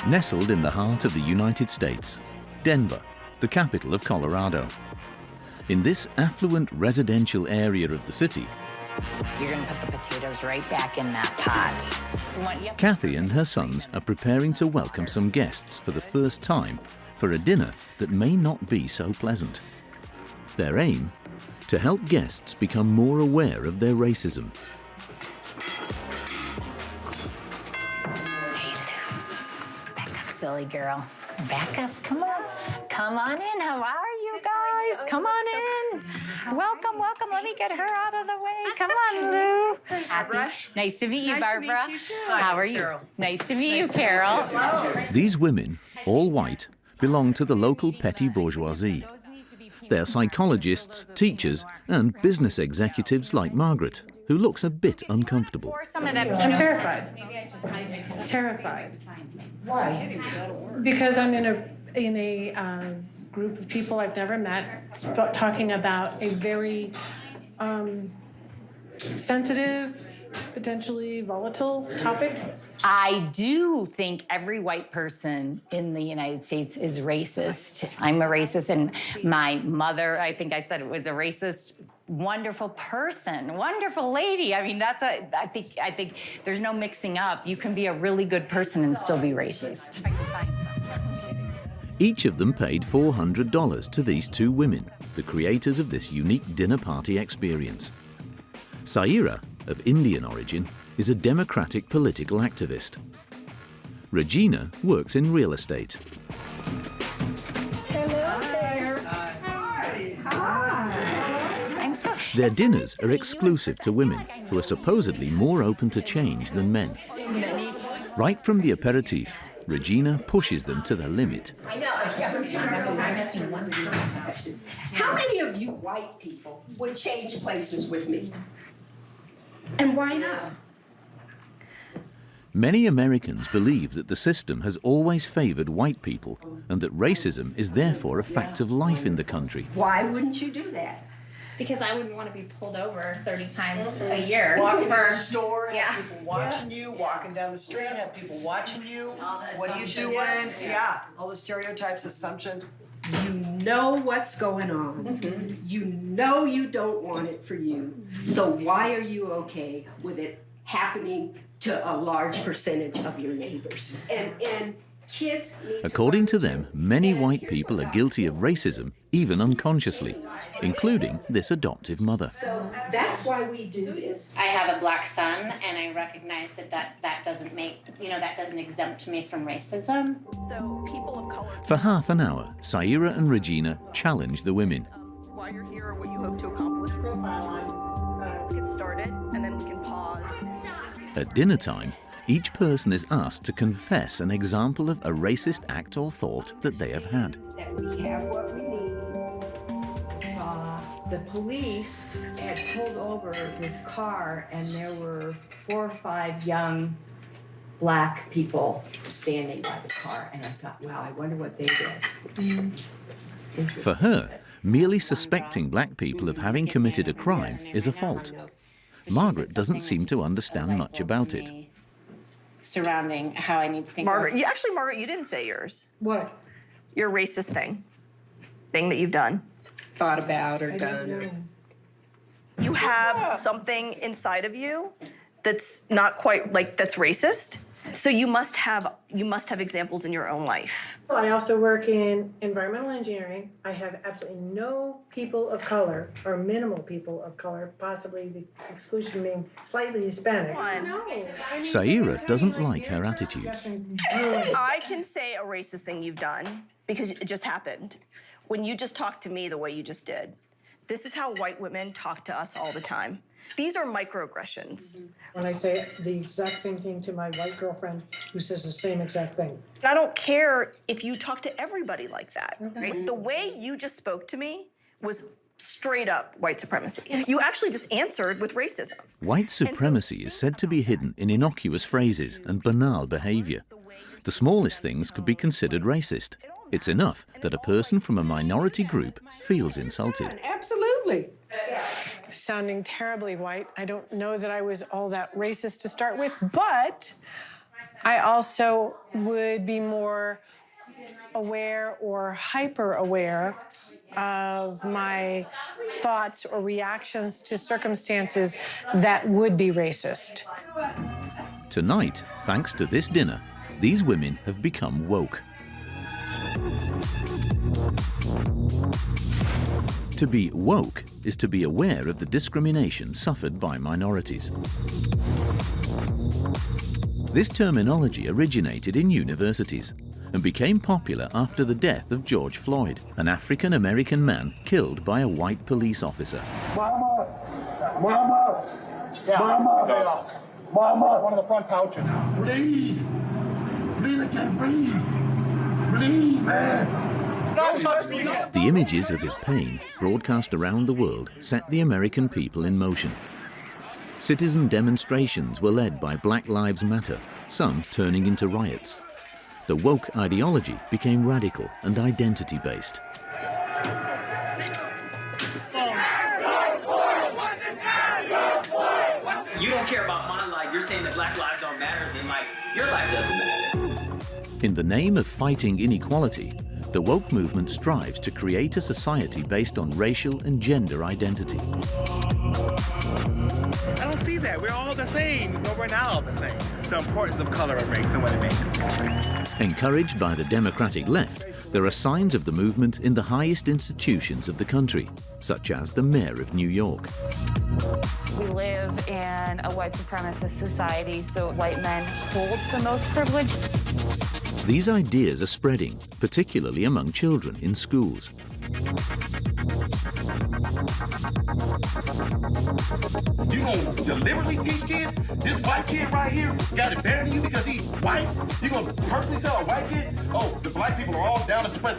Nestled in the heart of the United States, Denver, the capital of Colorado. In this affluent residential area of the city, you're going to put the potatoes right back in that pot. Kathy and her sons are preparing to welcome some guests for the first time for a dinner that may not be so pleasant. Their aim? To help guests become more aware of their racism. Hey, Lou. Back up, silly girl. Back up. Come on. Come on in. How are you guys? Come on in. Welcome, welcome. Let me get her out of the way. Come on, Lou. Happy. Nice to meet you, Barbara. Nice to meet you too. How are you? Nice to meet you, Carol. These women, all white, belong to the local petty bourgeoisie. They're psychologists, teachers, and business executives like Margaret, who looks a bit uncomfortable. I'm terrified. Terrified. Why? Because I'm in a group of people I've never met, talking about a very sensitive, potentially volatile topic. I do think every white person in the United States is racist. I'm a racist, and my mother, I think I said it was a racist, wonderful person, wonderful lady. I mean, I think there's no mixing up. You can be a really good person and still be racist. Each of them paid $400 to these two women, the creators of this unique dinner party experience. Saira, of Indian origin, is a democratic political activist. Regina works in real estate. Hello there. Hi. Their dinners are exclusive to women, who are supposedly more open to change than men. Right from the aperitif, Regina pushes them to the limit. I know. I'm missing one person. How many of you white people would change places with me? And why not? Many Americans believe that the system has always favored white people and that racism is therefore a fact of life in the country. Why wouldn't you do that? Because I wouldn't want to be pulled over 30 times a year. Walking in the store, have Yeah. people watching you, walking down the street, have people watching you. What are you doing? Yeah, all the stereotypes, assumptions. You know what's going on. You know you don't want it for you. So why are you okay with it happening to a large percentage of your neighbors? And kids need According to them, many white people are guilty of racism, even unconsciously, including this adoptive mother. So that's why we do this. I have a black son, and I recognize that doesn't make, that doesn't exempt me from racism. So people of color. For half an hour, Saira and Regina challenge the women. Why you're here or what you hope to accomplish. Profile on. Let's get started, and then we can pause. At dinner time, each person is asked to confess an example of a racist act or thought that they have had. That we have what we need. The police had pulled over this car and there were 4 or 5 young black people standing by the car, and I thought, wow, I wonder what they did. For her, merely suspecting black people of having committed a crime is a fault. Margaret doesn't seem to understand much about it. Surrounding how I need to think. Margaret, Margaret, you didn't say yours. What? Your racist thing that you've done. Thought about or I done. don't know. You have something inside of you that's not quite that's racist. So you must have examples in your own life. I also work in environmental engineering. I have absolutely no people of color, or minimal people of color, possibly the exclusion being slightly Hispanic. Saira doesn't like her attitude. I can say a racist thing you've done because it just happened. When you just talked to me the way you just did. This is how white women talk to us all the time. These are microaggressions. When I say the exact same thing to my white girlfriend who says the same exact thing. I don't care if you talk to everybody like that, right? The way you just spoke to me was straight up white supremacy. You actually just answered with racism. White supremacy is said to be hidden in innocuous phrases and banal behavior. The smallest things could be considered racist. It's enough that a person from a minority group feels insulted. Absolutely. Sounding terribly white, I don't know that I was all that racist to start with, but I also would be more aware or hyper aware of my thoughts or reactions to circumstances that would be racist. Tonight, thanks to this dinner, these women have become woke. To be woke is to be aware of the discrimination suffered by minorities. This terminology originated in universities and became popular after the death of George Floyd, an African-American man killed by a white police officer. Mama! Mama! Mama! Mama! One of the front couches. Please! Please, I can't breathe! Please, man! Don't touch me! The images of his pain, broadcast around the world, set the American people in motion. Citizen demonstrations were led by Black Lives Matter, some turning into riots. The woke ideology became radical and identity-based. You don't care about my life, you're saying that black lives don't matter, then like, your life doesn't matter. In the name of fighting inequality, the woke movement strives to create a society based on racial and gender identity. I don't see that. We're all the same, but we're not all the same. The importance of color and race and what it makes. Encouraged by the Democratic left, there are signs of the movement in the highest institutions of the country, such as the Mayor of New York. We live in a white supremacist society, so white men hold the most privilege. These ideas are spreading, particularly among children in schools. You gonna deliberately teach kids this white kid right here got it better than you because he's white? You gonna purposely tell a white kid, oh, the black people are all down to suppress?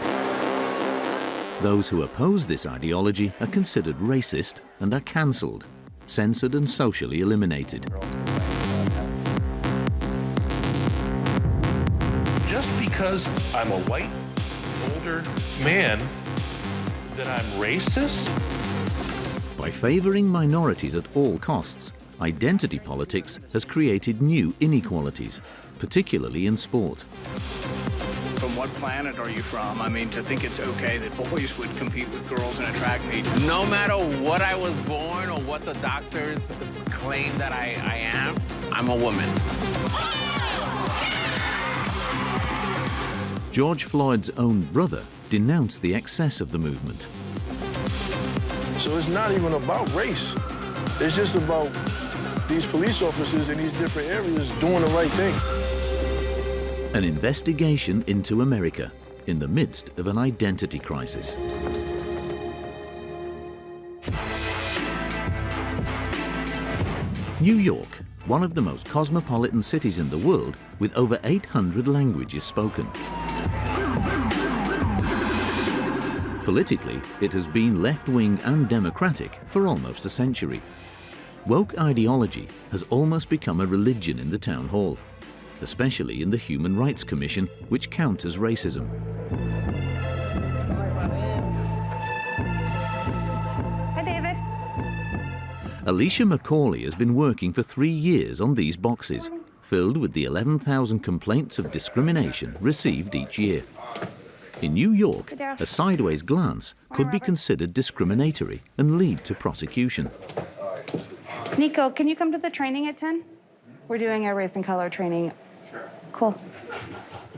Those who oppose this ideology are considered racist and are cancelled, censored and socially eliminated. Just because I'm a white, older man, that I'm racist? By favouring minorities at all costs, identity politics has created new inequalities, particularly in sport. From what planet are you from? I mean, to think it's okay that boys would compete with girls in a track meet. No matter what I was born or what the doctors claim that I am, I'm a woman. George Floyd's own brother denounced the excess of the movement. So it's not even about race. It's just about these police officers in these different areas doing the right thing. An investigation into America in the midst of an identity crisis. New York, one of the most cosmopolitan cities in the world, with over 800 languages spoken. Politically, it has been left-wing and democratic for almost a century. Woke ideology has almost become a religion in the town hall, especially in the Human Rights Commission, which counters racism. Hi, David. Alicia McCauley has been working for 3 years on these boxes, filled with the 11,000 complaints of discrimination received each year. In New York, a sideways glance could be considered discriminatory and lead to prosecution. Nico, can you come to the training at 10? We're doing a race and color training. Cool.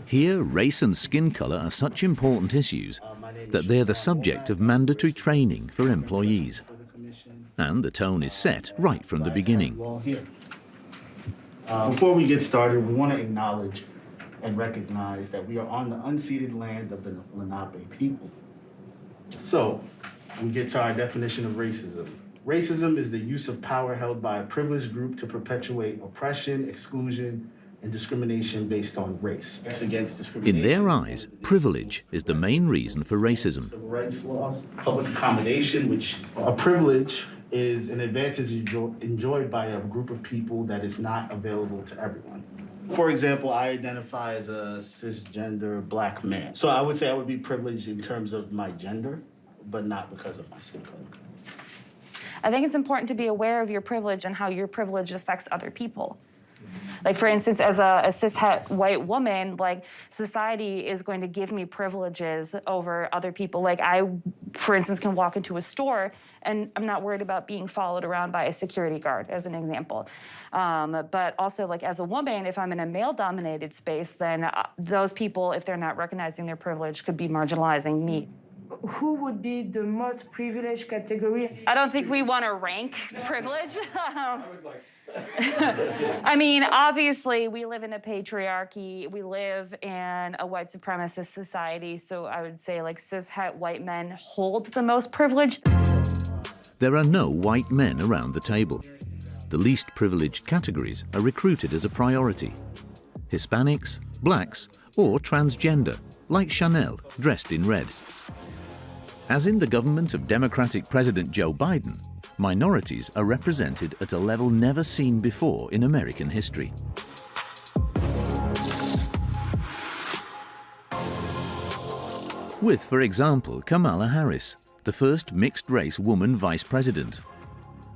Here, race and skin color are such important issues that they're the subject of mandatory training for employees. And the tone is set right from the beginning. Before we get started, we want to acknowledge and recognize that we are on the unceded land of the Lenape people. So, we get to our definition of racism. Racism is the use of power held by a privileged group to perpetuate oppression, exclusion, and discrimination based on race. It's against discrimination. In their eyes, privilege is the main reason for racism. Civil rights laws, public accommodation, which a privilege is an advantage enjoyed by a group of people that is not available to everyone. For example, I identify as a cisgender black man. So I would say I would be privileged in terms of my gender, but not because of my skin color. I think it's important to be aware of your privilege and how your privilege affects other people. Like, for instance, as a cishet white woman, like, society is going to give me privileges over other people. Like, I, for instance, can walk into a store and I'm not worried about being followed around by a security guard, as an example. But also, like, as a woman, if I'm in a male-dominated space, then those people, if they're not recognizing their privilege, could be marginalizing me. Who would be the most privileged category? I don't think we want to rank privilege. I mean, obviously, we live in a patriarchy. We live in a white supremacist society. So I would say, like, cishet white men hold the most privilege. There are no white men around the table. The least privileged categories are recruited as a priority. Hispanics, blacks, or transgender, like Chanel, dressed in red. As in the government of Democratic President Joe Biden, minorities are represented at a level never seen before in American history. With, for example, Kamala Harris, the first mixed-race woman vice president,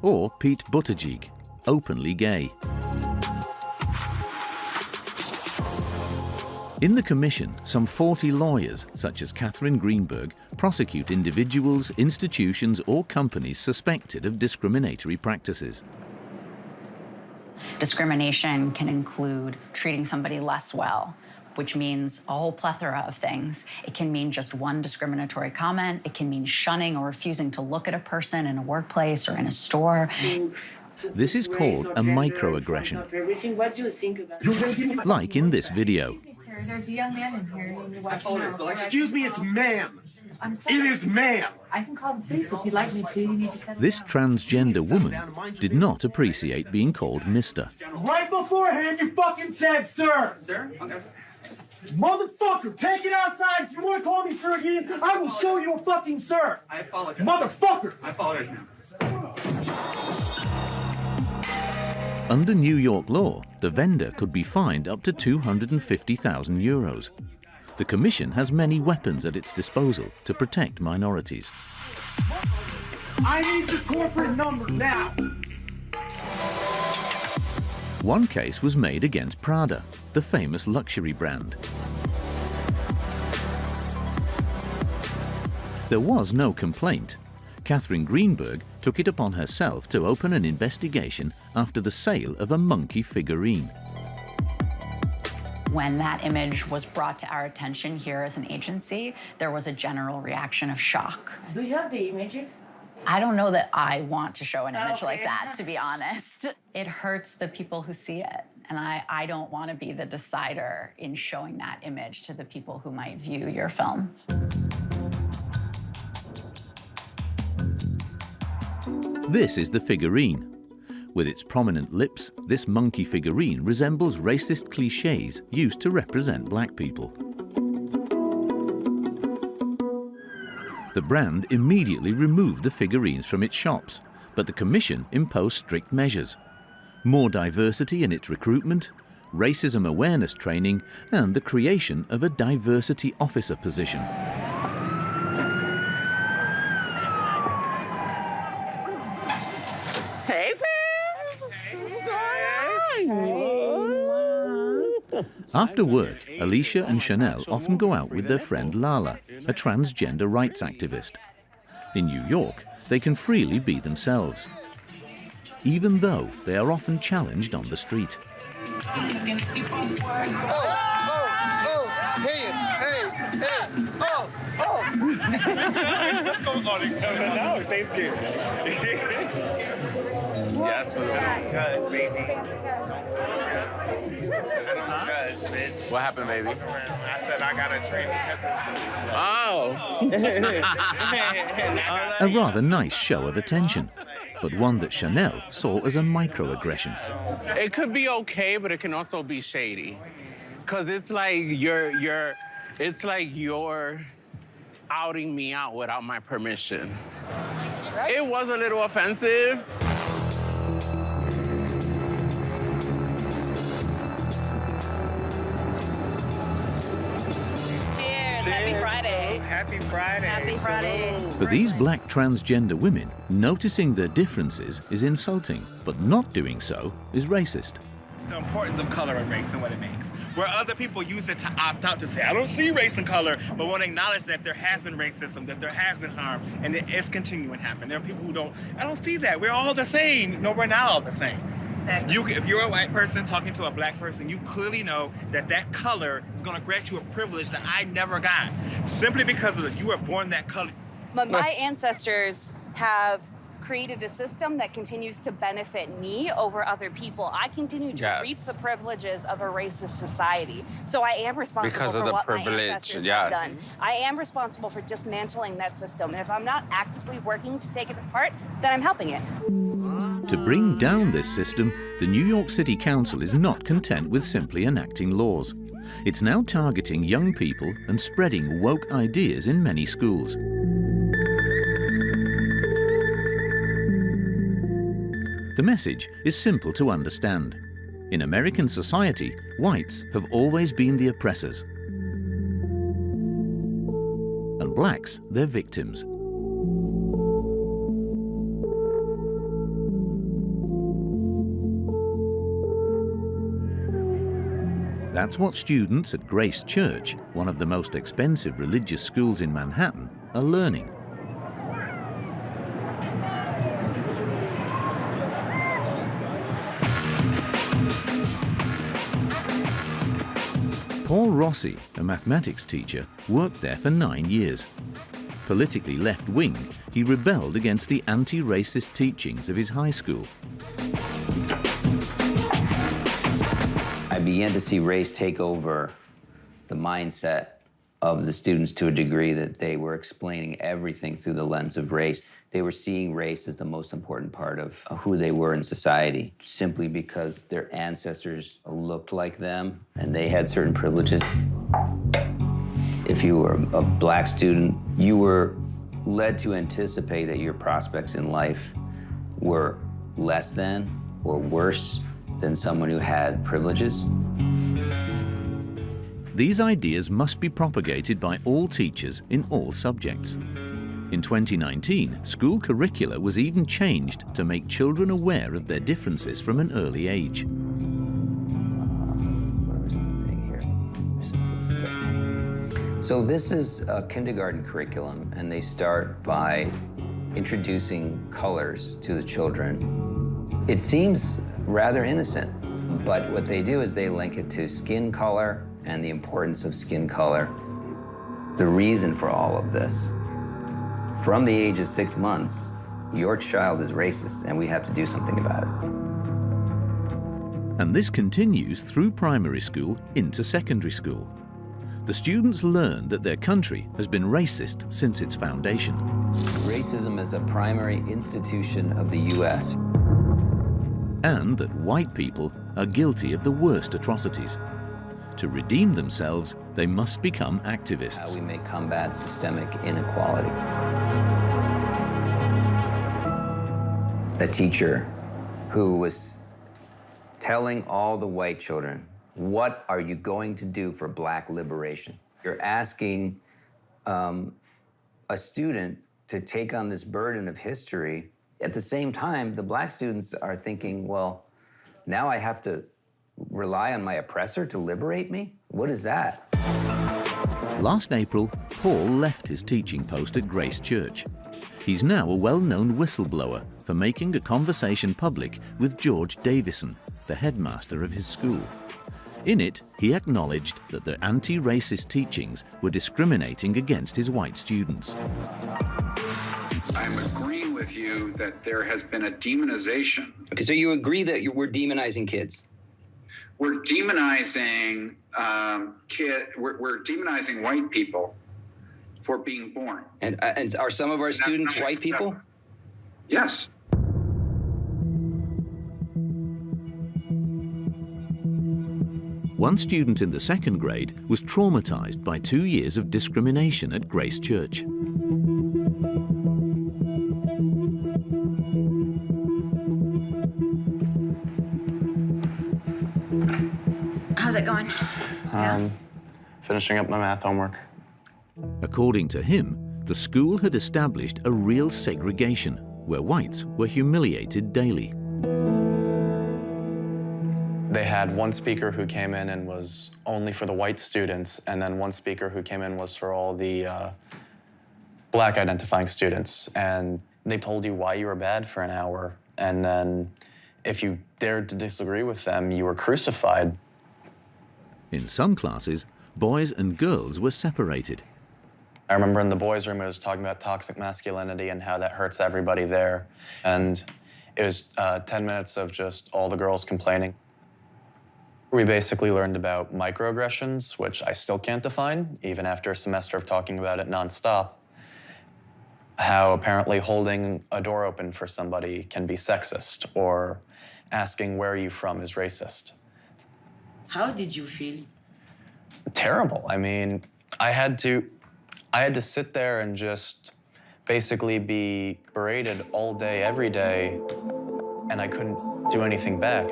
or Pete Buttigieg, openly gay. In the commission, some 40 lawyers, such as Catherine Greenberg, prosecute individuals, institutions, or companies suspected of discriminatory practices. Discrimination can include treating somebody less well, which means a whole plethora of things. It can mean just one discriminatory comment. It can mean shunning or refusing to look at a person in a workplace or in a store. This is called a microaggression, like in this video. There's a young man in here. Excuse me, it's ma'am. It is ma'am. I can call the police if you'd like me to. You need to set it This down. transgender woman did not appreciate being called Mr. Right beforehand, you fucking said, sir. Sir? Okay. Motherfucker, take it outside. If you want to call me sir again, I will show you a fucking sir. I apologize. Motherfucker. I apologize now. Under New York law, the vendor could be fined up to €250,000. The Commission has many weapons at its disposal to protect minorities. I need your corporate number now. One case was made against Prada, the famous luxury brand. There was no complaint. Catherine Greenberg took it upon herself to open an investigation after the sale of a monkey figurine. When that image was brought to our attention here as an agency, there was a general reaction of shock. Do you have the images? I don't know that I want to show an image like that, to be honest. It hurts the people who see it, and I don't want to be the decider in showing that image to the people who might view your film. This is the figurine. With its prominent lips, this monkey figurine resembles racist cliches used to represent black people. The brand immediately removed the figurines from its shops, but the Commission imposed strict measures. More diversity in its recruitment, racism awareness training, and the creation of a diversity officer position. Hey, After work, Alicia and Chanel often go out with their friend Lala, a transgender rights activist. In New York, they can freely be themselves, even though they are often challenged on the street. Yes, What happened, baby? I said I got a training A rather nice show of attention, but one that Chanel saw as a microaggression. It could be okay, but it can also be shady. Cause it's like you're outing me out without my permission. It was a little offensive. Happy Friday. Happy Friday. Happy Friday. For these black transgender women, noticing their differences is insulting, but not doing so is racist. the importance of color and race and what it makes. Where other people use it to opt out, to say, I don't see race and color, but won't acknowledge that there has been racism, that there has been harm, and it is continuing to happen. There are people who I don't see that. We're all the same. No, we're not all the same. If you're a white person talking to a black person, you clearly know that color is going to grant you a privilege that I never got, simply because you were born that color. But my ancestors have created a system that continues to benefit me over other people. I continue to reap the privileges of a racist society. So I am responsible Because of for the what privilege, my ancestors yes. have done. I am responsible for dismantling that system. And if I'm not actively working to take it apart, then I'm helping it. To bring down this system, the New York City Council is not content with simply enacting laws. It's now targeting young people and spreading woke ideas in many schools. The message is simple to understand. In American society, whites have always been the oppressors, and blacks their victims. That's what students at Grace Church, one of the most expensive religious schools in Manhattan, are learning. Paul Rossi, a mathematics teacher, worked there for 9 years. Politically left-wing, he rebelled against the anti-racist teachings of his high school. I began to see race take over the mindset of the students to a degree that they were explaining everything through the lens of race. They were seeing race as the most important part of who they were in society, simply because their ancestors looked like them and they had certain privileges. If you were a black student, you were led to anticipate that your prospects in life were less than or worse than someone who had privileges. These ideas must be propagated by all teachers in all subjects. In 2019, school curricula was even changed to make children aware of their differences from an early age. So this is a kindergarten curriculum, and they start by introducing colors to the children. It seems rather innocent, but what they do is they link it to skin color and the importance of skin color. The reason for all of this, from the age of 6 months, your child is racist, and we have to do something about it. And this continues through primary school into secondary school. The students learn that their country has been racist since its foundation. Racism is a primary institution of the U.S. And that white people are guilty of the worst atrocities. To redeem themselves, they must become activists. How we may combat systemic inequality. A teacher who was telling all the white children, what are you going to do for black liberation? You're asking a student to take on this burden of history. At the same time, the black students are thinking, well, now I have to rely on my oppressor to liberate me? What is that? Last April, Paul left his teaching post at Grace Church. He's now a well-known whistleblower for making a conversation public with George Davison, the headmaster of his school. In it, he acknowledged that the anti-racist teachings were discriminating against his white students. I'm agreeing with you that there has been a demonization. Okay, so you agree that we're demonizing kids? We're demonizing we're demonizing white people for being born. And are some of our students white people? Yes. One student in the second grade was traumatized by 2 years of discrimination at Grace Church. How's it going? Finishing up my math homework. According to him, the school had established a real segregation where whites were humiliated daily. They had one speaker who came in and was only for the white students, and then one speaker who came in was for all the black identifying students. And they told you why you were bad for an hour, and then if you dared to disagree with them, you were crucified. In some classes, boys and girls were separated. I remember in the boys' room, it was talking about toxic masculinity and how that hurts everybody there. And it was 10 minutes of just all the girls complaining. We basically learned about microaggressions, which I still can't define, even after a semester of talking about it nonstop. How apparently holding a door open for somebody can be sexist, or asking where are you from is racist. How did you feel? Terrible. I mean, I had to sit there and just basically be berated all day, every day, and I couldn't do anything back.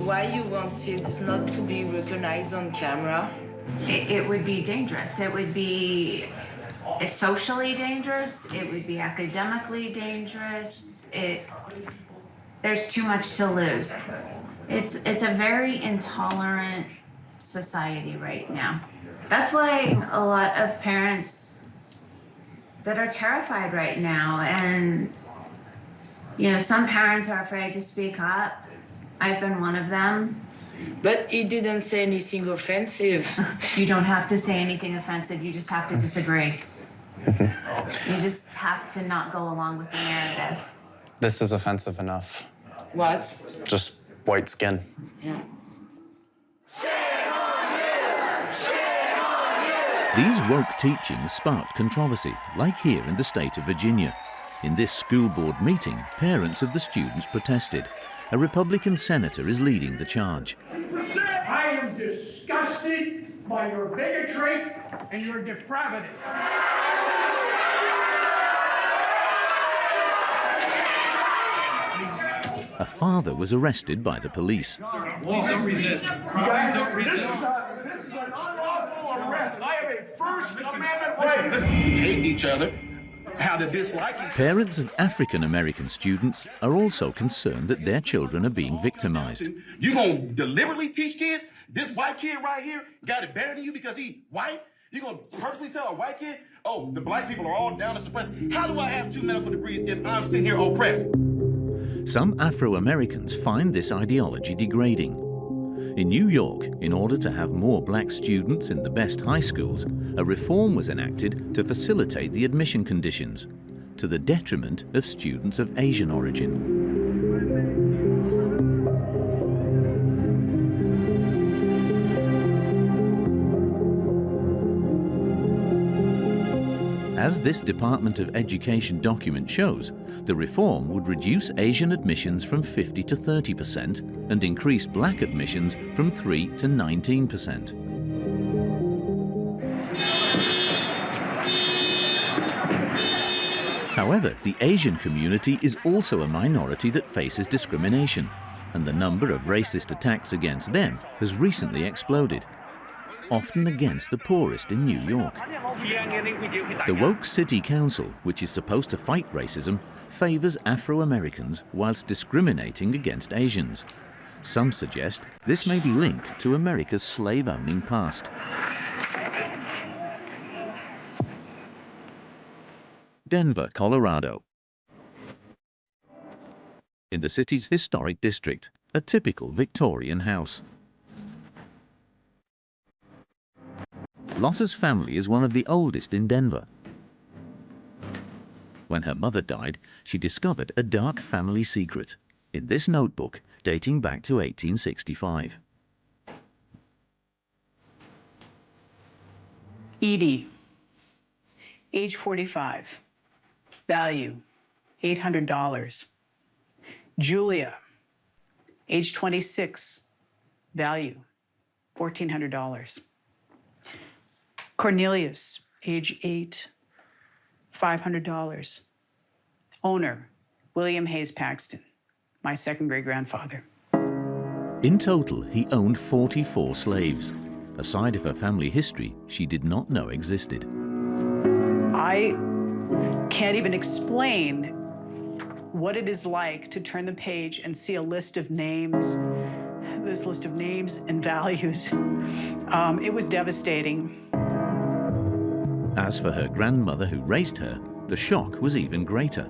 Why you wanted not to be recognized on camera? It would be dangerous. It would be socially dangerous. It would be academically dangerous. There's too much to lose. It's a very intolerant society right now. That's why a lot of parents that are terrified right now, and you know, some parents are afraid to speak up. I've been one of them. But he didn't say anything offensive. You don't have to say anything offensive, you just have to disagree. You just have to not go along with the narrative. This is offensive enough. What? Just white skin. Yeah. These woke teachings sparked controversy, like here in the state of Virginia. In this school board meeting, parents of the students protested. A Republican senator is leading the charge. I am disgusted by your bigotry and your depravity. A father was arrested by the police. Please don't resist. Guys, don't resist. This is an unlawful arrest. I have a First Amendment right. Listen, to hate each other, how to dislike each other. Parents of African American students are also concerned that their children are being victimized. You gonna deliberately teach kids this white kid right here got it better than you because he white? You gonna purposely tell a white kid, oh, the black people are all down and suppressed? How do I have 2 medical degrees if I'm sitting here oppressed? Some Afro-Americans find this ideology degrading. In New York, in order to have more black students in the best high schools, a reform was enacted to facilitate the admission conditions, to the detriment of students of Asian origin. As this Department of Education document shows, the reform would reduce Asian admissions from 50 to 30% and increase black admissions from 3 to 19%. However, the Asian community is also a minority that faces discrimination, and the number of racist attacks against them has recently exploded, often against the poorest in New York. The woke city council, which is supposed to fight racism, favors Afro-Americans whilst discriminating against Asians. Some suggest this may be linked to America's slave-owning past. Denver, Colorado. In the city's historic district, a typical Victorian house. Lotta's family is one of the oldest in Denver. When her mother died, she discovered a dark family secret in this notebook dating back to 1865. Edie, age 45, value $800. Julia, age 26, value $1,400. Cornelius, age 8, $500. Owner, William Hayes Paxton, my second great-grandfather. In total, he owned 44 slaves, a side of her family history she did not know existed. I can't even explain what it is like to turn the page and see a list of names, this list of names and values. It was devastating. As for her grandmother who raised her, the shock was even greater.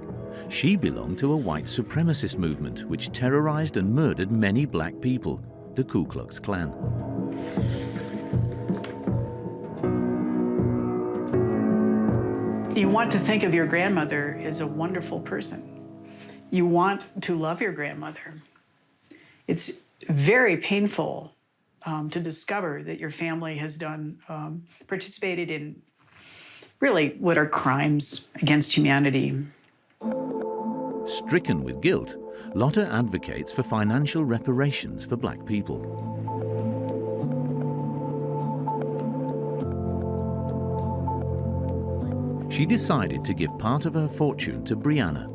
She belonged to a white supremacist movement which terrorized and murdered many black people, the Ku Klux Klan. You want to think of your grandmother as a wonderful person. You want to love your grandmother. It's very painful to discover that your family has participated in really what are crimes against humanity. Stricken with guilt, Lotta advocates for financial reparations for black people. She decided to give part of her fortune to Brianna,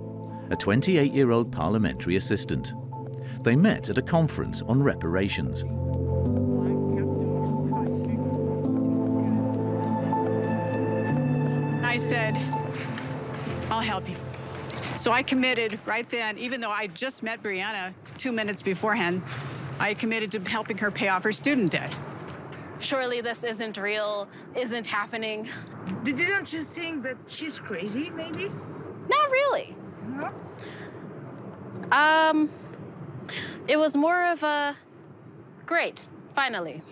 a 28-year-old parliamentary assistant. They met at a conference on reparations. I said, I'll help you. So I committed right then, even though I just met Brianna 2 minutes beforehand, I committed to helping her pay off her student debt. Surely this isn't real, isn't happening. Didn't you think that she's crazy, maybe? Not really. No? It was more of a, great, finally.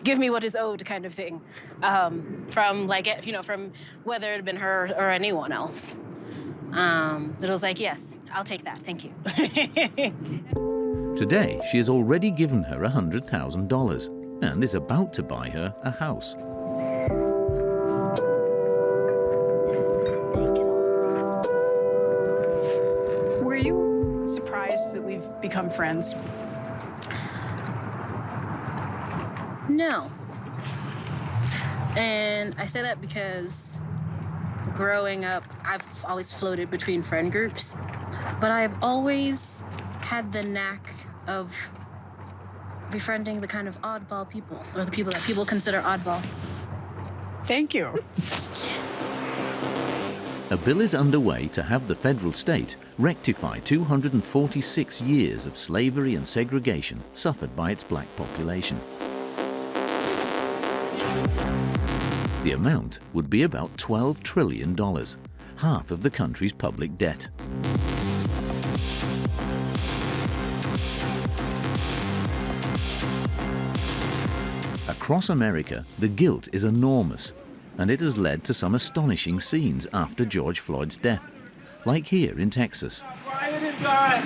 Give me what is owed kind of thing. From from whether it had been her or anyone else. It was like, yes, I'll take that, thank you. Today, she has already given her $100,000 and is about to buy her a house. Were you surprised that we've become friends? No. And I say that because growing up, I've always floated between friend groups, but I've always had the knack of befriending the kind of oddball people, or the people that people consider oddball. Thank you. A bill is underway to have the federal state rectify 246 years of slavery and segregation suffered by its black population. The amount would be about $12 trillion, half of the country's public debt. Across America, the guilt is enormous, and it has led to some astonishing scenes after George Floyd's death, like here in Texas. Rioting, God.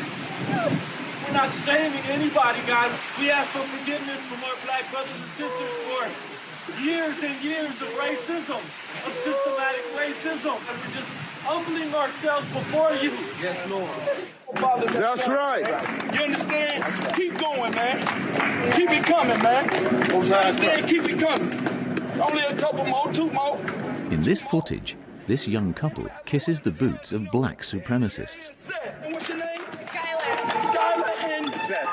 We're not shaming anybody, God. We ask for forgiveness from our black brothers and sisters for years and years of racism, of systematic racism, and we're just humbling ourselves before you. Yes, Lord. That's right. You understand? Keep going, man. Keep it coming, man. You understand? Keep it coming. Only a couple more, 2 more. In this footage, this young couple kisses the boots of black supremacists. And what's your name? Skylar and Seth.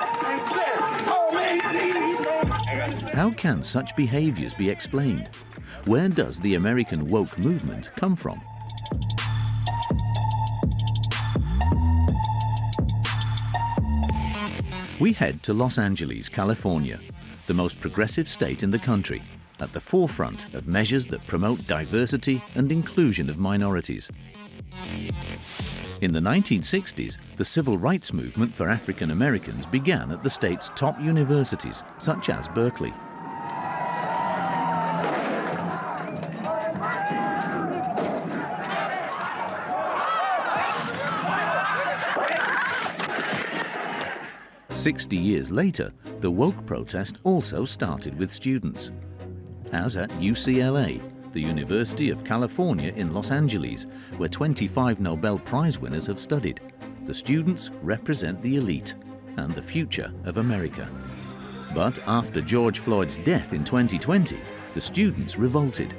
Oh, man. How can such behaviors be explained? Where does the American woke movement come from? We head to Los Angeles, California, the most progressive state in the country, at the forefront of measures that promote diversity and inclusion of minorities. In the 1960s, the civil rights movement for African Americans began at the state's top universities, such as Berkeley. "60 years later, the woke protest also started with students, as at UCLA, the University of California in Los Angeles, where 25 Nobel Prize winners have studied. The students represent the elite and the future of America. But after George Floyd's death in 2020, the students revolted.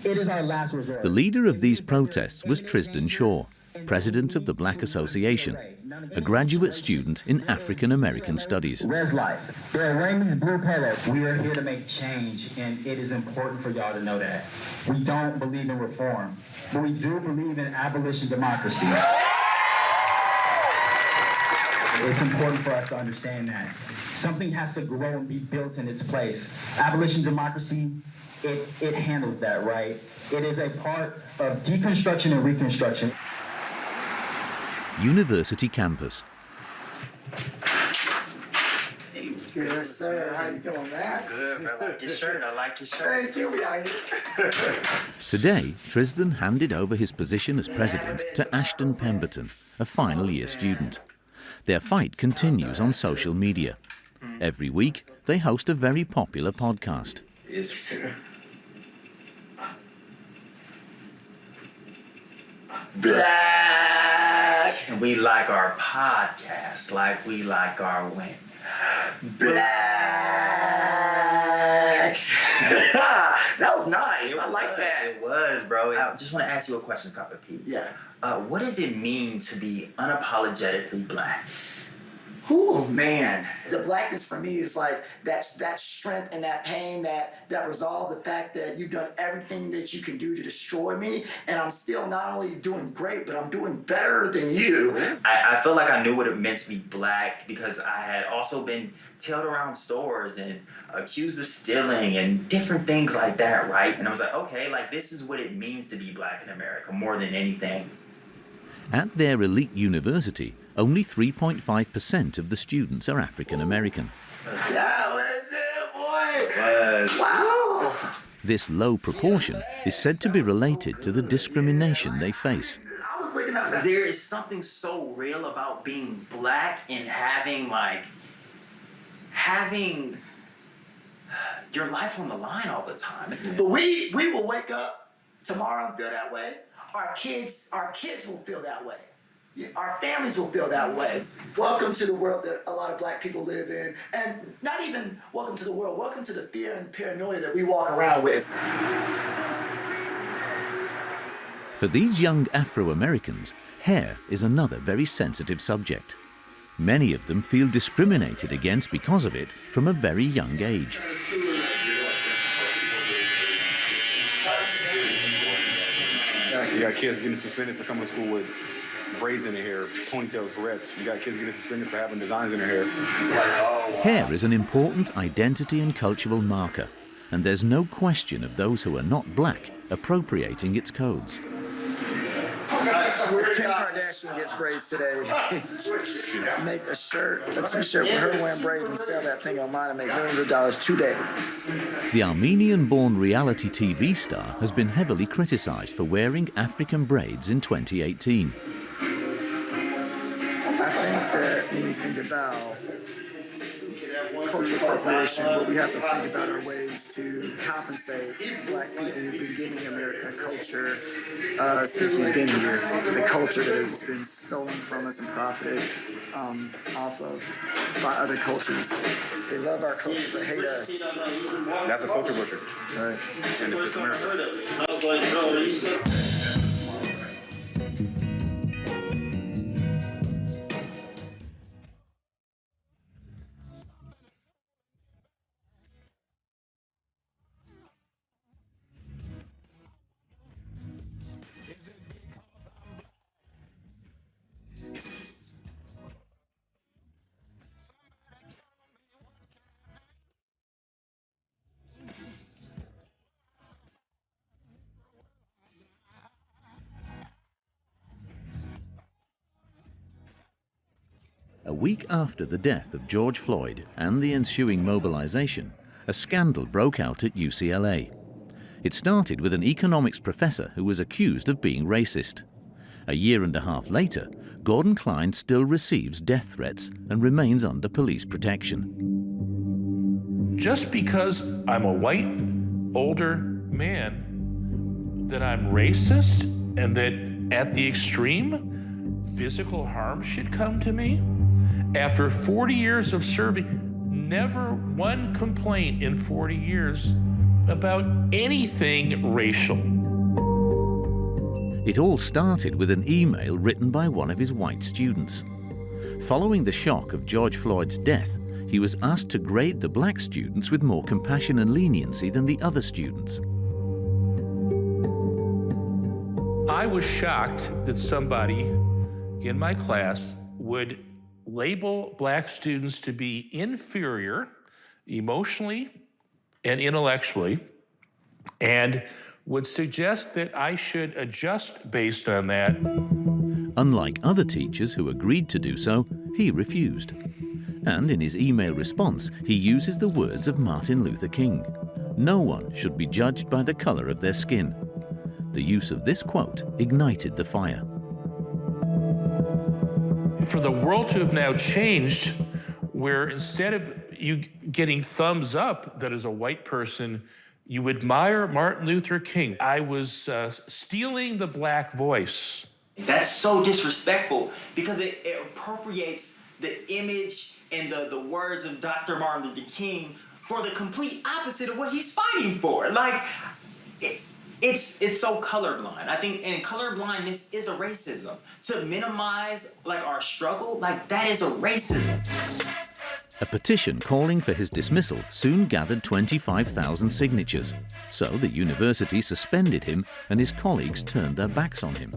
It is our last resort. The leader of these protests was Tristan Shaw. president of the Black Association, a graduate student in African American Studies. Res life. They're wearing these blue polos. We are here to make change, and it is important for y'all to know that. We don't believe in reform, but we do believe in abolition democracy. It's important for us to understand that. Something has to grow and be built in its place. Abolition democracy, it handles that, right? It is a part of deconstruction and reconstruction. University campus. Yes, sir. How you doing, man? Good, man. I like your shirt. I like your shirt. Thank you. We out here. Today, Tristan handed over his position as president to Ashton Pemberton, a final year student. Their fight continues on social media. Every week, they host a very popular podcast. Black. And we like our podcast like we like our women. Black. That was nice. I like that. It was, bro. I just want to ask you a question, Copper Pete. Yeah. What does it mean to be unapologetically black? Oh man, the blackness for me is like that strength and that pain, that resolve, the fact that you've done everything that you can do to destroy me, and I'm still not only doing great, but I'm doing better than you. I feel like I knew what it meant to be black because I had also been tailed around stores and accused of stealing and different things like that, right? And I was like, okay, like this is what it means to be black in America more than anything. At their elite university, only 3.5% of the students are African American. That was it, boy! Wow! This low proportion is said to be related to the discrimination they face. There is something so real about being black and having your life on the line all the time. But we will wake up tomorrow and feel that way. Our kids will feel that way. Our families will feel that way. Welcome to the world that a lot of black people live in. And not even welcome to the world, welcome to the fear and paranoia that we walk around with. For these young Afro-Americans, hair is another very sensitive subject. Many of them feel discriminated against because of it from a very young age. You got kids getting suspended for coming to school with braids in their hair, ponytails, barrettes. You got kids getting suspended for having designs in their hair. Hair is an important identity and cultural marker, and there's no question of those who are not black appropriating its codes. If Kim Kardashian gets braids today, make a t-shirt with her wearing braids and sell that thing online and make millions of dollars today. The Armenian-born reality TV star has been heavily criticized for wearing African braids in 2018. I think that when we think about cultural appropriation, what we have to think about are ways to compensate black people who've been giving America culture since we've been here. The culture that has been stolen from us and profited off of by other cultures. They love our culture but hate us. That's a culture butcher. Right. And it's America. A week after the death of George Floyd and the ensuing mobilization, a scandal broke out at UCLA. It started with an economics professor who was accused of being racist. A year and a half later, Gordon Klein still receives death threats and remains under police protection. Just because I'm a white, older man, that I'm racist and that at the extreme, physical harm should come to me? After 40 years of serving, never one complaint in 40 years about anything racial. It all started with an email written by one of his white students. Following the shock of George Floyd's death, he was asked to grade the black students with more compassion and leniency than the other students. I was shocked that somebody in my class would label black students to be inferior emotionally and intellectually, and would suggest that I should adjust based on that. Unlike other teachers who agreed to do so, he refused. And in his email response, he uses the words of Martin Luther King. No one should be judged by the color of their skin. The use of this quote ignited the fire. For the world to have now changed, where instead of you getting thumbs up that as a white person, you admire Martin Luther King. I was stealing the black voice. That's so disrespectful because it appropriates the image and the words of Dr. Martin Luther King for the complete opposite of what he's fighting for. Like, it's so colorblind. I think, and colorblindness is a racism. To minimize like our struggle, like that is a racism. A petition calling for his dismissal soon gathered 25,000 signatures, so the university suspended him and his colleagues turned their backs on him.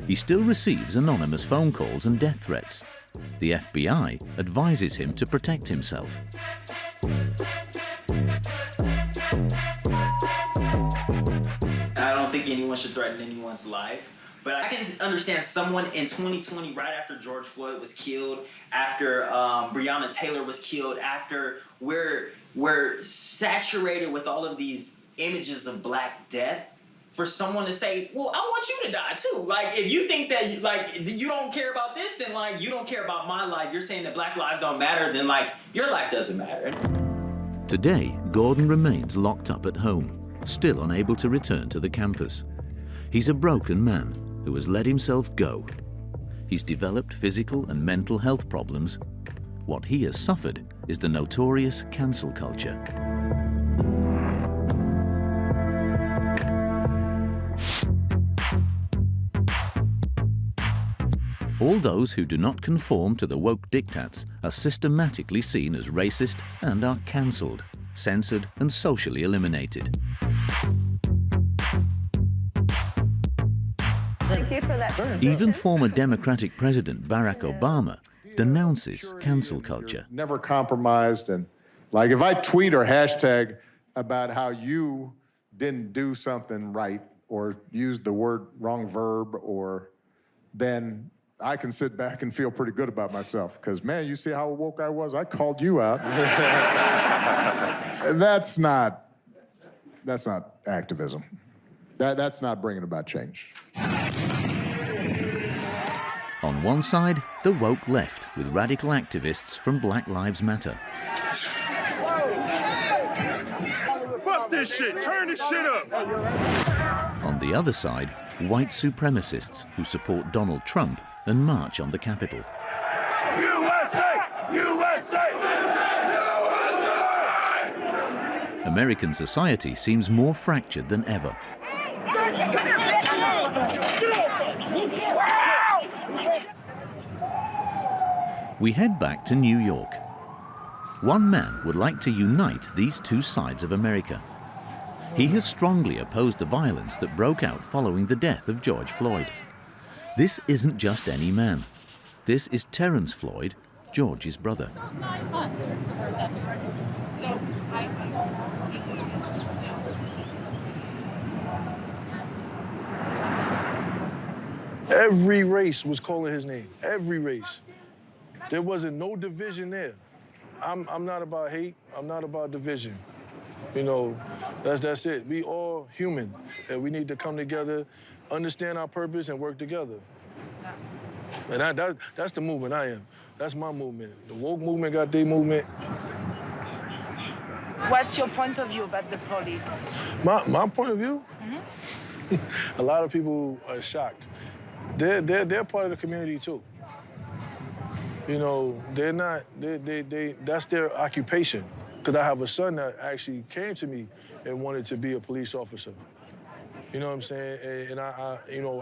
He still receives anonymous phone calls and death threats. The FBI advises him to protect himself. I don't think anyone should threaten anyone's life. But I can understand someone in 2020, right after George Floyd was killed, after Breonna Taylor was killed, after we're saturated with all of these images of Black death, for someone to say, well, I want you to die too. Like, if you think that you don't care about this, then like you don't care about my life. You're saying that Black lives don't matter, then like your life doesn't matter. Today, Gordon remains locked up at home, still unable to return to the campus. He's a broken man who has let himself go. He's developed physical and mental health problems. What he has suffered is the notorious cancel culture. All those who do not conform to the woke diktats are systematically seen as racist and are cancelled, censored, and socially eliminated. Thank you for that. Even former Democratic President Barack Obama denounces cancel culture. Never compromised, and like if I tweet or hashtag about how you didn't do something right or used the wrong verb, or then I can sit back and feel pretty good about myself because, man, you see how woke I was? I called you out. That's not activism. That's not bringing about change. On one side, the woke left with radical activists from Black Lives Matter. Fuck this shit! Turn this shit up! On the other side, white supremacists who support Donald Trump and march on the Capitol. USA! USA! USA! American society seems more fractured than ever. We head back to New York. One man would like to unite these two sides of America. He has strongly opposed the violence that broke out following the death of George Floyd. This isn't just any man. This is Terrence Floyd, George's brother. Every race was calling his name. Every race. There wasn't no division there. I'm not about hate. I'm not about division. You know, that's it. We all human, and we need to come together, understand our purpose, and work together. And that's the movement I am. That's my movement. The woke movement got their movement. What's your point of view about the police? My point of view? Mm-hmm. A lot of people are shocked. They're part of the community too. You know, they're not, that's their occupation. Because I have a son that actually came to me and wanted to be a police officer. You know what I'm saying? And I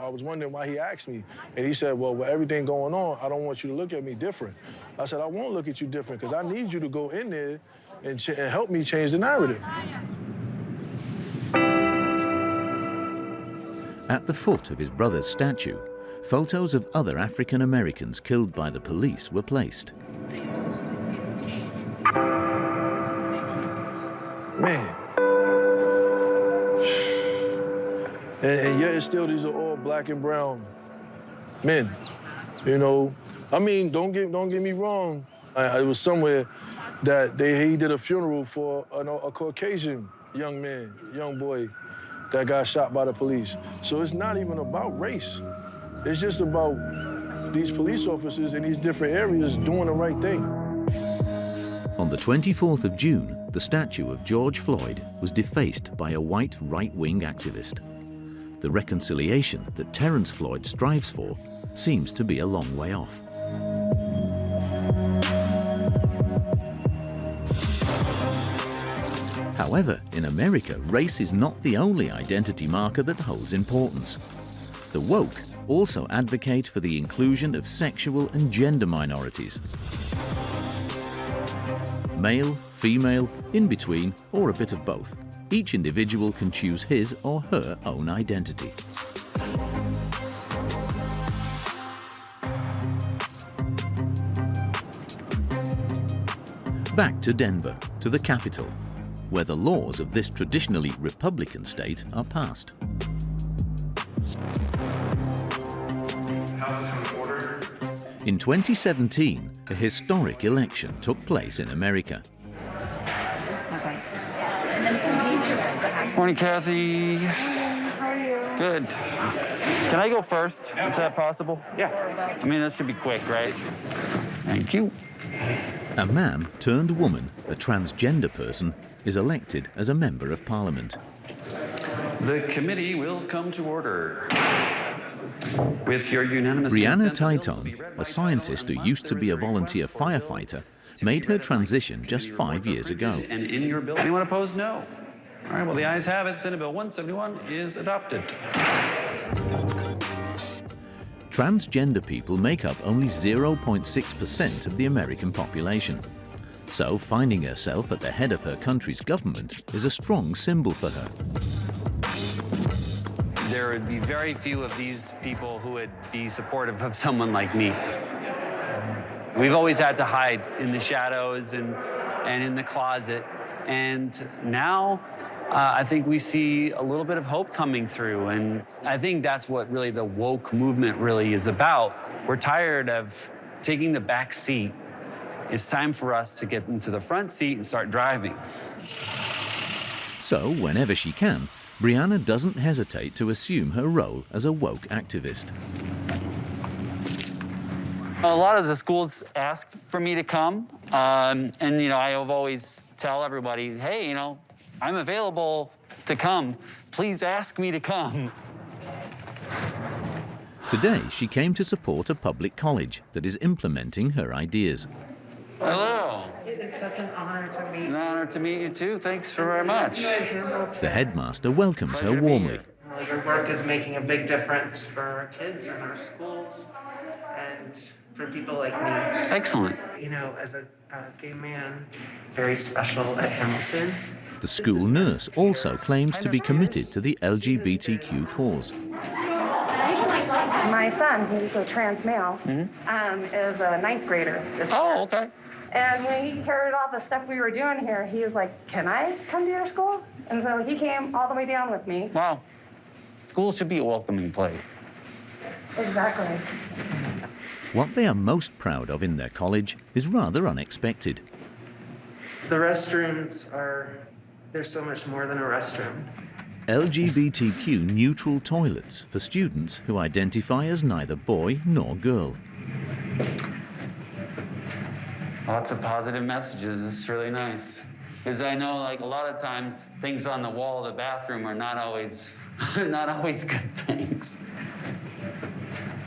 was wondering why he asked me. And he said, well, with everything going on, I don't want you to look at me different. I said, I won't look at you different because I need you to go in there and help me change the narrative. At the foot of his brother's statue, photos of other African Americans killed by the police were placed. Man. And yet still, these are all black and brown men, you know. I mean, don't get me wrong. I was somewhere that he did a funeral for a Caucasian young man, young boy, that got shot by the police. So it's not even about race. It's just about these police officers in these different areas doing the right thing. On the 24th of June, the statue of George Floyd was defaced by a white right-wing activist. The reconciliation that Terrence Floyd strives for seems to be a long way off. However, in America, race is not the only identity marker that holds importance. The woke also advocate for the inclusion of sexual and gender minorities. Male, female, in between, or a bit of both. Each individual can choose his or her own identity. Back to Denver, to the capital, where the laws of this traditionally Republican state are passed. In 2017, a historic election took place in America. Morning, Kathy. Good. Can I go first? Is that possible? Yeah. I mean, that should be quick, right? Thank you. A man turned woman, a transgender person, is elected as a member of parliament. The committee will come to order. With your unanimous Brianna consent, Titone, a scientist who used to be a volunteer firefighter, made her transition just 5 years ago. And in your bill, anyone opposed? No. All right, well, the ayes have it. Senate Bill 171 is adopted. Transgender people make up only 0.6% of the American population. So finding herself at the head of her country's government is a strong symbol for her. There would be very few of these people who would be supportive of someone like me. We've always had to hide in the shadows and in the closet. And now I think we see a little bit of hope coming through. And I think that's what really the woke movement really is about. We're tired of taking the back seat. It's time for us to get into the front seat and start driving. So whenever she can, Brianna doesn't hesitate to assume her role as a woke activist. A lot of the schools ask for me to come, and I always tell everybody, hey, I'm available to come. Please ask me to come. Today, she came to support a public college that is implementing her ideas. Hello. It is such an honor to meet you. An honor to meet you too. Thanks very much. The headmaster welcomes her warmly. Your work is making a big difference for our kids and our schools and for people like me. Excellent. As a gay man, very special at Hamilton. The school nurse also claims to be committed to the LGBTQ cause. My son, who's a trans male, is a 9th grader this year. Oh, okay. And when he heard all the stuff we were doing here, he was like, can I come to your school? And so he came all the way down with me. Wow. Schools should be a welcoming place. Exactly. What they are most proud of in their college is rather unexpected. The restrooms they're so much more than a restroom. LGBTQ neutral toilets for students who identify as neither boy nor girl. Lots of positive messages. It's really nice. Because I know, a lot of times, things on the wall of the bathroom are not always good things.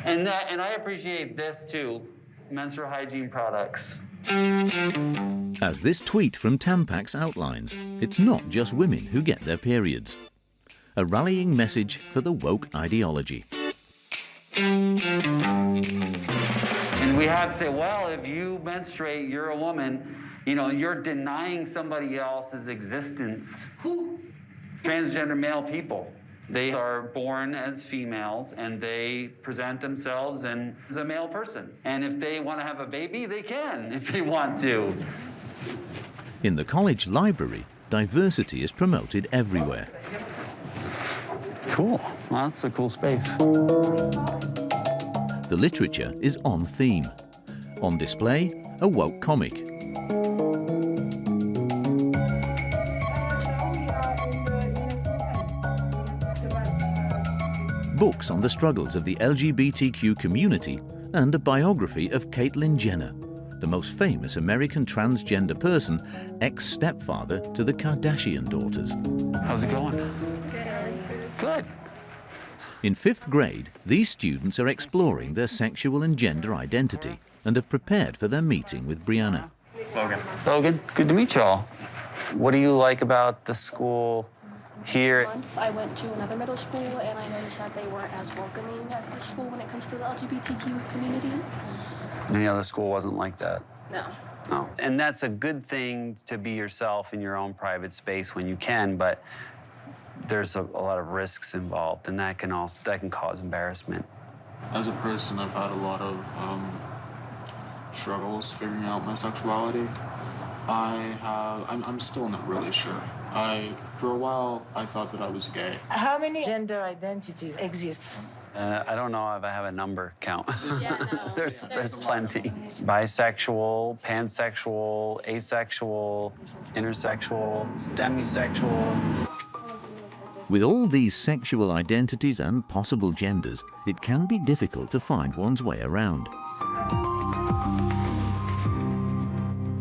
And I appreciate this too, menstrual hygiene products. As this tweet from Tampax outlines, it's not just women who get their periods. a rallying message for the woke ideology. And we have to say, well, if you menstruate, you're a woman, you know, you're denying somebody else's existence. Who? Transgender male people. They are born as females and they present themselves as a male person. And if they want to have a baby, they can, if they want to. In the college library, diversity is promoted everywhere. Cool. Well, that's a cool space. The literature is on theme. On display, a woke comic. Books on the struggles of the LGBTQ community, and a biography of Caitlyn Jenner, the most famous American transgender person, ex-stepfather to the Kardashian daughters. How's it going? Good. In 5th grade, these students are exploring their sexual and gender identity and have prepared for their meeting with Brianna. Logan. Logan, good to meet y'all. What do you like about the school here? I went to another middle school and I noticed that they weren't as welcoming as this school when it comes to the LGBTQ community. Any other school wasn't like that? No. No. And that's a good thing to be yourself in your own private space when you can, but there's a lot of risks involved, and that can cause embarrassment. As a person, I've had a lot of struggles figuring out my sexuality. I'm still not really sure. For a while, I thought that I was gay. How many gender identities exist? I don't know if I have a number count. Yeah, no. There's plenty. Bisexual, pansexual, asexual, intersexual, demisexual. With all these sexual identities and possible genders, it can be difficult to find one's way around.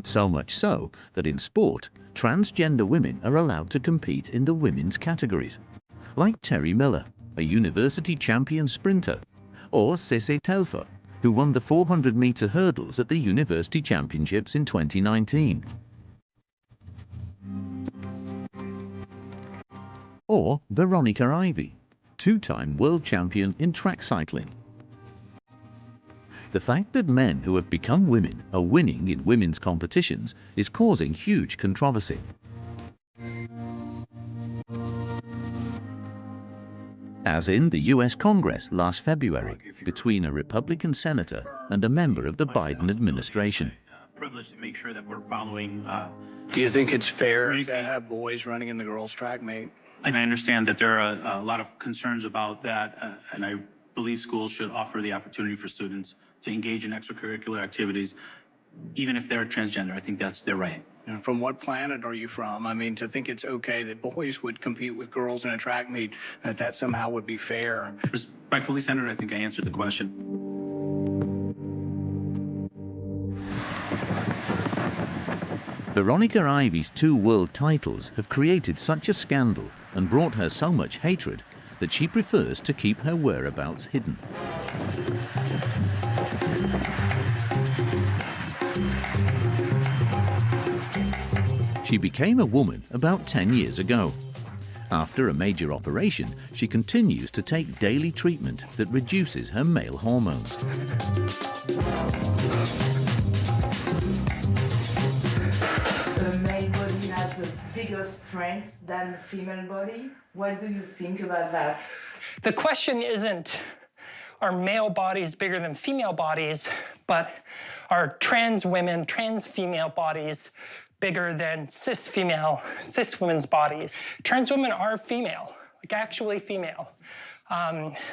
So much so that in sport, transgender women are allowed to compete in the women's categories, like Terry Miller, a university champion sprinter, or Sissy Telfer, who won the 400-meter hurdles at the University Championships in 2019. Or Veronica Ivy, two-time world champion in track cycling. The fact that men who have become women are winning in women's competitions is causing huge controversy. As in the US Congress last February, between a Republican senator and a member of the Biden administration. Privileged to make sure that we're following. Do you think it's fair to have boys running in the girls' track meet? And I understand that there are a lot of concerns about that, and I believe schools should offer the opportunity for students to engage in extracurricular activities, even if they're transgender. I think that's their right. And from what planet are you from? I mean, to think it's okay that boys would compete with girls in a track meet, that somehow would be fair. Respectfully, Senator, I think I answered the question. Veronica Ivy's 2 world titles have created such a scandal and brought her so much hatred that she prefers to keep her whereabouts hidden. She became a woman about 10 years ago. After a major operation, she continues to take daily treatment that reduces her male hormones. The male body has a bigger strength than the female body. What do you think about that? The question isn't, are male bodies bigger than female bodies, but are trans women, trans female bodies bigger than cis women's bodies? Trans women are female, like actually female.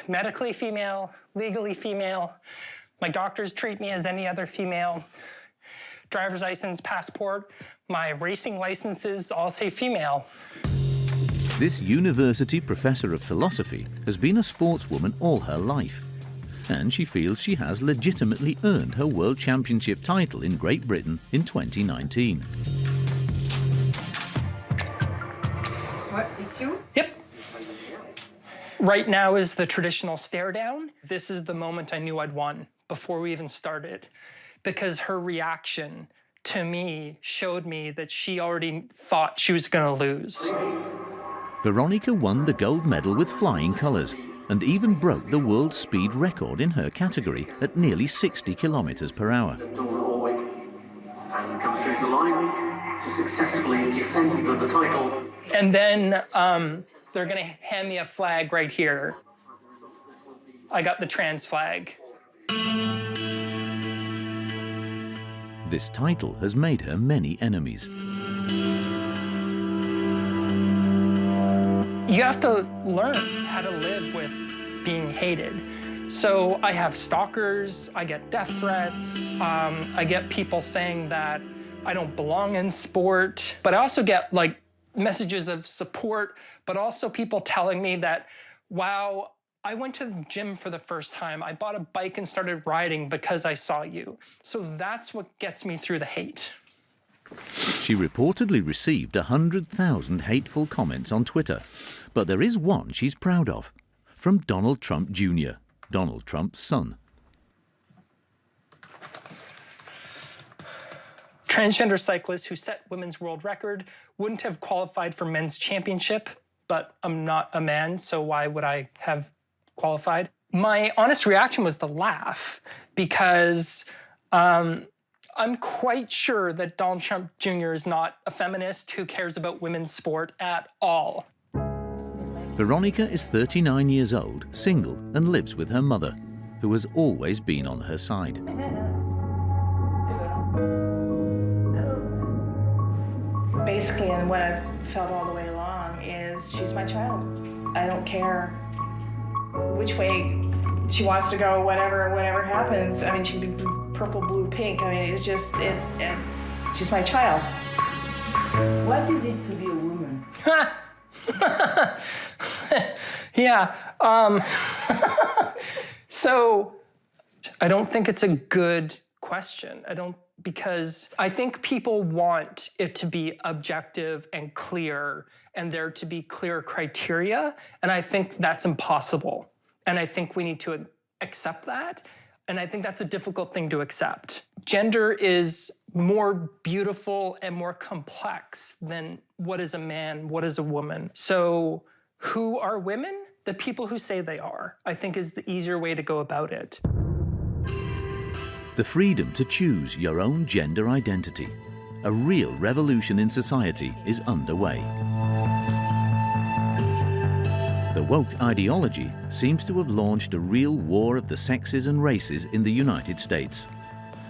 Medically female, legally female. My doctors treat me as any other female. Driver's license, passport, my racing licenses all say female. This university professor of philosophy has been a sportswoman all her life, and she feels she has legitimately earned her World Championship title in Great Britain in 2019. What, it's you? Yep. Right now is the traditional stare down. This is the moment I knew I'd won before we even started, because her reaction to me showed me that she already thought she was gonna lose. Veronica won the gold medal with flying colours and even broke the world speed record in her category at nearly 60 kilometres per hour. And comes through the line to successfully defend the title. And then they're going to hand me a flag right here. I got the trans flag. This title has made her many enemies. You have to learn how to live with being hated. So I have stalkers, I get death threats, I get people saying that I don't belong in sport, but I also get like messages of support, but also people telling me that, wow, I went to the gym for the first time. I bought a bike and started riding because I saw you. So that's what gets me through the hate. She reportedly received 100,000 hateful comments on Twitter, but there is one she's proud of, from Donald Trump Jr., Donald Trump's son. Transgender cyclists who set women's world record wouldn't have qualified for men's championship, but I'm not a man, so why would I have qualified? My honest reaction was to laugh, because I'm quite sure that Donald Trump Jr. is not a feminist who cares about women's sport at all. Veronica is 39 years old, single, and lives with her mother, who has always been on her side. Basically, and what I've felt all the way along is she's my child. I don't care which way she wants to go, whatever happens. I mean, she can be purple, blue, pink. I mean, it's just, she's my child. What is it to be a woman? Yeah. So I don't think it's a good question. Because I think people want it to be objective and clear, and there to be clear criteria, and I think that's impossible. And I think we need to accept that, and I think that's a difficult thing to accept. Gender is more beautiful and more complex than what is a man, what is a woman. So who are women? The people who say they are, I think, is the easier way to go about it. The freedom to choose your own gender identity. A real revolution in society is underway. The woke ideology seems to have launched a real war of the sexes and races in the United States.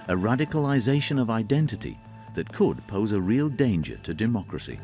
A radicalization of identity that could pose a real danger to democracy.